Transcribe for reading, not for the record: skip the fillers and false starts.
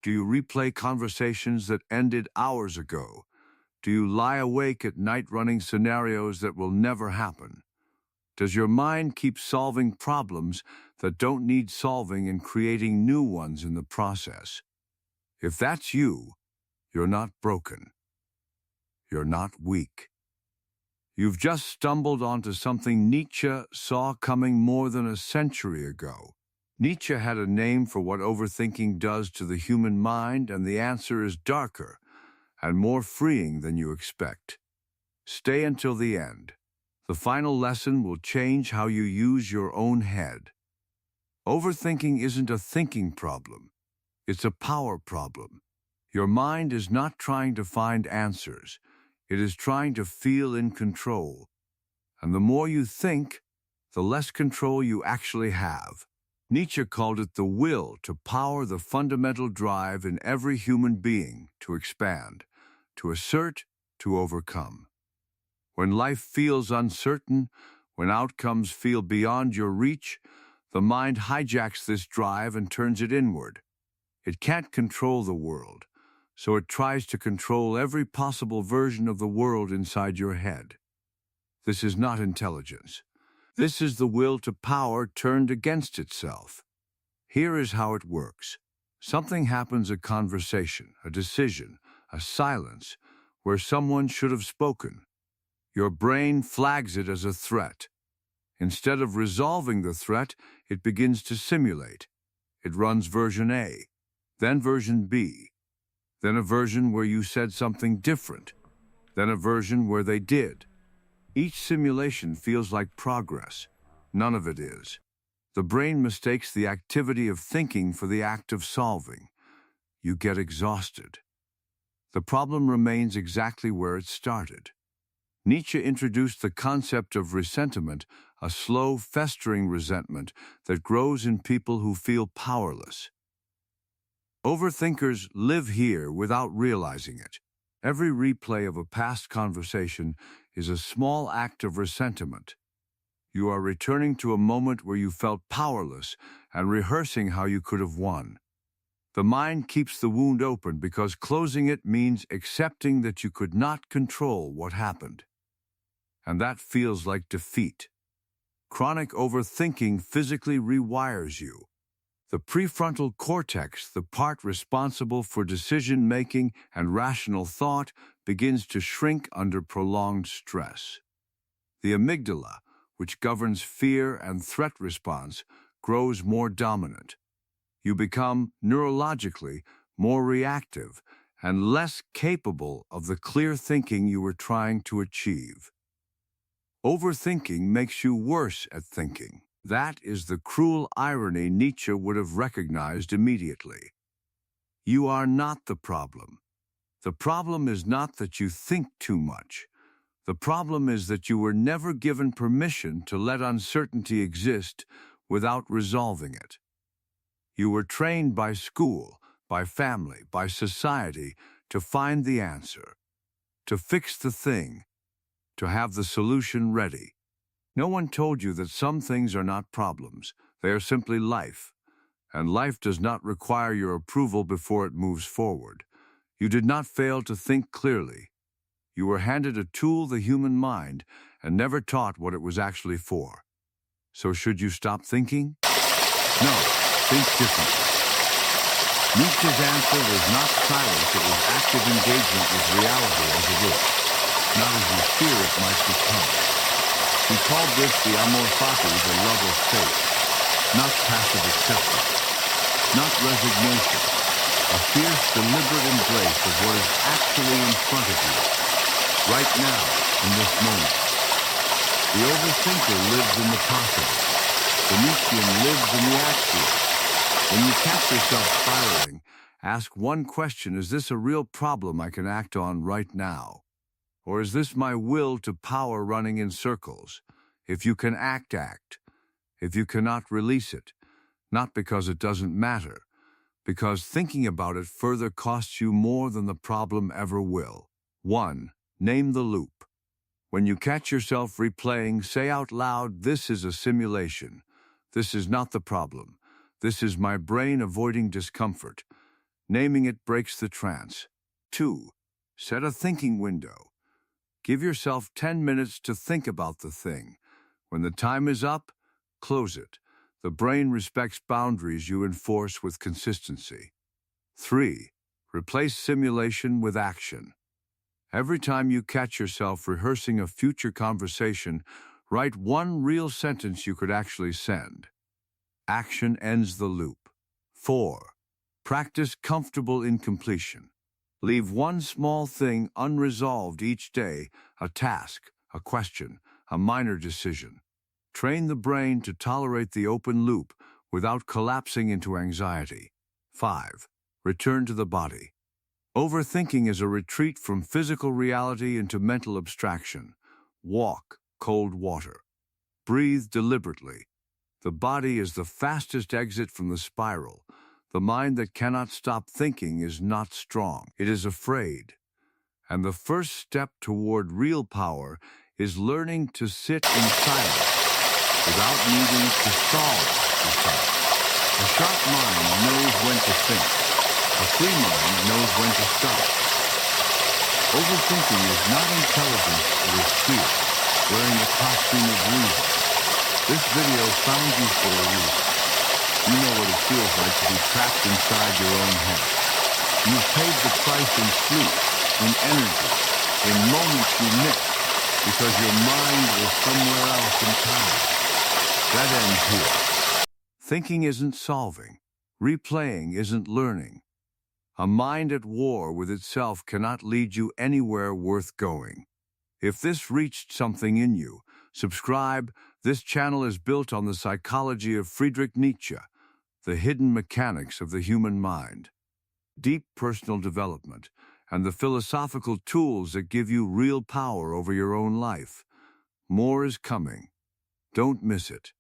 Do you replay conversations that ended hours ago? Do you lie awake at night running scenarios that will never happen? Does your mind keep solving problems that don't need solving and creating new ones in the process? If that's you, you're not broken. You're not weak. You've just stumbled onto something Nietzsche saw coming more than a century ago. Nietzsche had a name for what overthinking does to the human mind, and the answer is darker and more freeing than you expect. Stay until the end. The final lesson will change how you use your own head. Overthinking isn't a thinking problem. It's a power problem. Your mind is not trying to find answers. It is trying to feel in control. And the more you think, the less control you actually have. Nietzsche called it the will to power the fundamental drive in every human being to expand, to assert, to overcome. When life feels uncertain, when outcomes feel beyond your reach, the mind hijacks this drive and turns it inward. It can't control the world, so it tries to control every possible version of the world inside your head. This is not intelligence. This is the will to power turned against itself. Here is how it works. Something happens, a conversation, a decision, a silence, where someone should have spoken. Your brain flags it as a threat. Instead of resolving the threat, it begins to simulate. It runs version A, then version B, then a version where you said something different, then a version where they did. Each simulation feels like progress. None of it is. The brain mistakes the activity of thinking for the act of solving. You get exhausted. The problem remains exactly where it started. Nietzsche introduced the concept of resentment, a slow, festering resentment that grows in people who feel powerless. Overthinkers live here without realizing it. Every replay of a past conversation is a small act of resentment. You are returning to a moment where you felt powerless and rehearsing how you could have won. The mind keeps the wound open because closing it means accepting that you could not control what happened. And that feels like defeat. Chronic overthinking physically rewires you. The prefrontal cortex, the part responsible for decision-making and rational thought, begins to shrink under prolonged stress. The amygdala, which governs fear and threat response, grows more dominant. You become, neurologically, more reactive and less capable of the clear thinking you were trying to achieve. Overthinking makes you worse at thinking. That is the cruel irony Nietzsche would have recognized immediately. You are not the problem. The problem is not that you think too much. The problem is that you were never given permission to let uncertainty exist without resolving it. You were trained by school, by family, by society to find the answer, to fix the thing, to have the solution ready. No one told you that some things are not problems. They are simply life, and life does not require your approval before it moves forward. You did not fail to think clearly. You were handed a tool, the human mind, and never taught what it was actually for. So should you stop thinking? No, think differently. Nietzsche's answer was not silence, it was active engagement with reality as it is, not as you fear it might become. He called this the amor fati, the love of fate, not passive acceptance, not resignation, a fierce, deliberate embrace of what is actually in front of you, right now, in this moment. The overthinker lives in the possible. The Nietzschean lives in the actual. When you catch yourself spiraling, ask one question: is this a real problem I can act on right now? Or is this my will to power running in circles? If you can act, act. If you cannot, release it. Not because it doesn't matter, because thinking about it further costs you more than the problem ever will. 1. Name the loop. When you catch yourself replaying, say out loud, "This is a simulation. This is not the problem. This is my brain avoiding discomfort." Naming it breaks the trance. 2. Set a thinking window. Give yourself 10 minutes to think about the thing. When the time is up, close it. The brain respects boundaries you enforce with consistency. 3. Replace simulation with action. Every time you catch yourself rehearsing a future conversation, write one real sentence you could actually send. Action ends the loop. 4. Practice comfortable incompletion. Leave one small thing unresolved each day, a task, a question, a minor decision. Train the brain to tolerate the open loop without collapsing into anxiety. 5. Return to the body. Overthinking is a retreat from physical reality into mental abstraction. Walk cold water. Breathe deliberately. The body is the fastest exit from the spiral. The mind that cannot stop thinking is not strong. It is afraid. And the first step toward real power is learning to sit in silence without needing to solve the thought. A sharp mind knows when to think. A free mind knows when to stop. Overthinking is not intelligence, it is fear, wearing the costume of reason. This video found you for a reason. You know what it feels like to be trapped inside your own head. You've paid the price in sleep, in energy, in moments you miss, because your mind was somewhere else in time. That ends here. Thinking isn't solving. Replaying isn't learning. A mind at war with itself cannot lead you anywhere worth going. If this reached something in you, subscribe. This channel is built on the psychology of Friedrich Nietzsche, the hidden mechanics of the human mind, deep personal development, and the philosophical tools that give you real power over your own life. More is coming. Don't miss it.